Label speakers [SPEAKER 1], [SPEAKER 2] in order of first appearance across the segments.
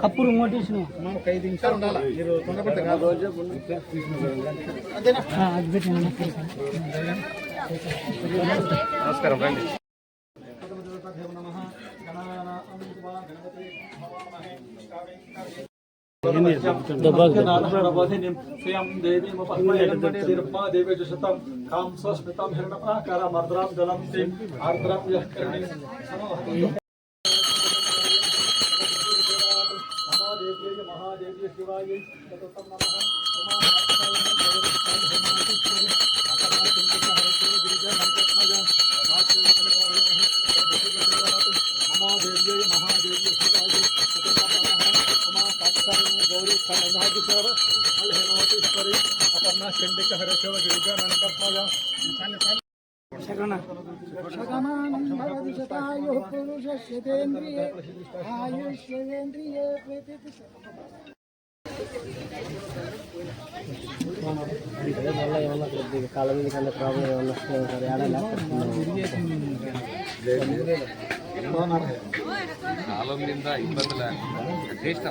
[SPEAKER 1] కప్పుడు మోటివేషన్
[SPEAKER 2] ఒక 5 నిమిషాలు ఉండాలి. మీరు తొందరపడితే కాదు. నమస్కారం రండి.
[SPEAKER 1] కాళ్ళ మీద కన్నా ప్రాబ్లం ఏమన్నా వస్తుంది సార్
[SPEAKER 3] కాలం మీద ఇబ్బందులు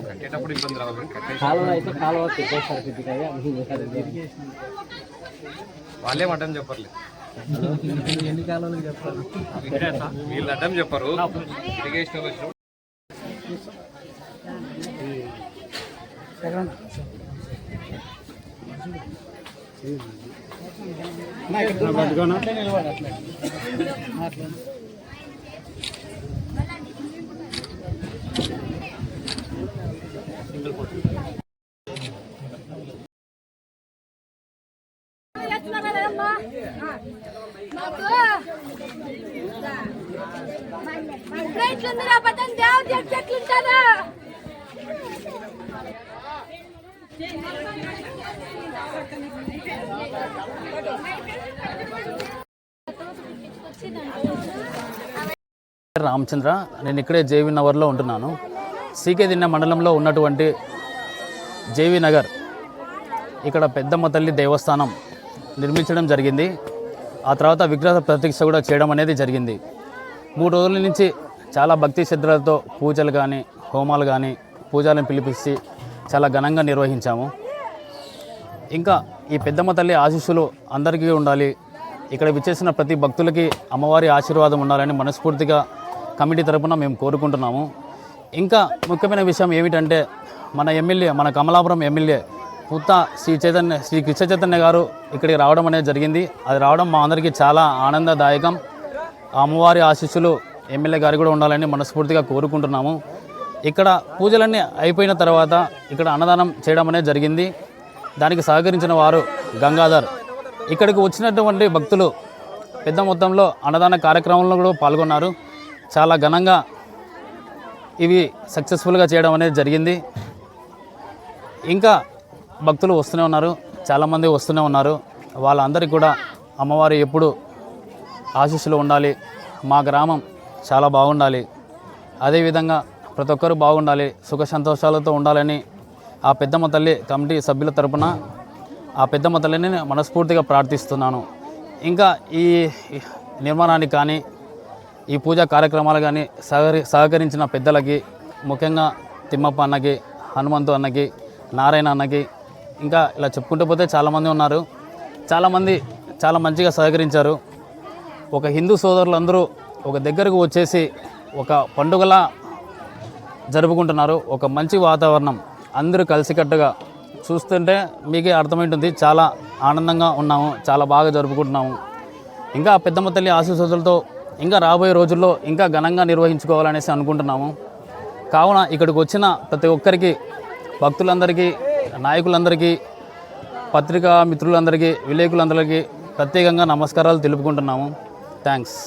[SPEAKER 3] కట్టేటప్పుడు ఇబ్బంది రావాలి.
[SPEAKER 1] కాలం అయితే కాలువ పెట్టేస్తారు
[SPEAKER 3] వాళ్ళేం అడ్డం చెప్పర్లేదు.
[SPEAKER 1] ఎన్ని కాలాలకు చెప్పాలి
[SPEAKER 3] వీళ్ళు అడ్డం చెప్పరు.
[SPEAKER 4] రామచంద్ర, నేను ఇక్కడే జేవీ నగర్లో ఉంటున్నాను. సీకే దిన్నె మండలంలో ఉన్నటువంటి జేవీ నగర్ ఇక్కడ పెద్దమ్మ తల్లి దేవస్థానం నిర్మించడం జరిగింది. ఆ తర్వాత విగ్రహ ప్రతిష్ఠ కూడా చేయడం అనేది జరిగింది. 3 రోజుల నుంచి చాలా భక్తి శ్రద్ధలతో పూజలు కానీ హోమాలు కానీ పూజలను పిలిపించి చాలా ఘనంగా నిర్వహించాము. ఇంకా ఈ పెద్దమ్మ తల్లి ఆశీస్సులు అందరికీ ఉండాలి, ఇక్కడ విచ్చేసిన ప్రతి భక్తులకి అమ్మవారి ఆశీర్వాదం ఉండాలని మనస్ఫూర్తిగా కమిటీ తరపున మేము కోరుకుంటున్నాము. ఇంకా ముఖ్యమైన విషయం ఏమిటంటే మన ఎమ్మెల్యే, మన కమలాపురం ఎమ్మెల్యే పుత్త శ్రీ కృష్ణ చైతన్య గారు ఇక్కడికి రావడం అనేది జరిగింది. అది రావడం మా అందరికీ చాలా ఆనందదాయకం. అమ్మవారి ఆశీస్సులు ఎమ్మెల్యే గారికి కూడా ఉండాలని మనస్ఫూర్తిగా కోరుకుంటున్నాము. ఇక్కడ పూజలన్నీ అయిపోయిన తర్వాత ఇక్కడ అన్నదానం చేయడం అనేది జరిగింది. దానికి సహకరించిన వారు గంగాధర్. ఇక్కడికి వచ్చినటువంటి భక్తులు పెద్ద మొత్తంలో అన్నదాన కార్యక్రమంలో కూడా పాల్గొన్నారు. చాలా ఘనంగా ఇవి సక్సెస్ఫుల్గా చేయడం అనేది జరిగింది. ఇంకా భక్తులు వస్తూనే ఉన్నారు, చాలామంది వస్తూనే ఉన్నారు. వాళ్ళందరికీ కూడా అమ్మవారు ఎప్పుడు ఆశీస్సులు ఉండాలి, మా గ్రామం చాలా బాగుండాలి, అదేవిధంగా ప్రతి ఒక్కరు బాగుండాలి, సుఖ సంతోషాలతో ఉండాలని ఆ పెద్దమ్మ తల్లి కమిటీ సభ్యుల తరపున ఆ పెద్దమ్మ తల్లిని మనస్ఫూర్తిగా ప్రార్థిస్తున్నాను. ఇంకా ఈ నిర్మాణానికి కానీ ఈ పూజా కార్యక్రమాలు కానీ సహకరించిన పెద్దలకి, ముఖ్యంగా తిమ్మప్ప అన్నకి, హనుమంతు అన్నకి, నారాయణ అన్నకి, ఇంకా ఇలా చెప్పుకుంటూ పోతే చాలామంది ఉన్నారు. చాలామంది చాలా మంచిగా సహకరించారు. ఒక హిందూ సోదరులందరూ ఒక దగ్గరకు వచ్చేసి ఒక పండుగలా జరుపుకుంటున్నారు. ఒక మంచి వాతావరణం, అందరూ కలిసికట్టుగా చూస్తుంటే మీకే అర్థమైంటుంది. చాలా ఆనందంగా ఉన్నాము, చాలా బాగా జరుపుకుంటున్నాము. ఇంకా పెద్దమ్మ తల్లి ఆశీస్సులతో ఇంకా రాబోయే రోజుల్లో ఇంకా ఘనంగా నిర్వహించుకోవాలనేసి అనుకుంటున్నాము. కావున ఇక్కడికి వచ్చిన ప్రతి ఒక్కరికి, భక్తులందరికీ, నాయకులందరికీ, పత్రికా మిత్రులందరికీ, విలేకరులందరికీ ప్రత్యేకంగా నమస్కారాలు తెలుపుకుంటున్నాము. థ్యాంక్స్.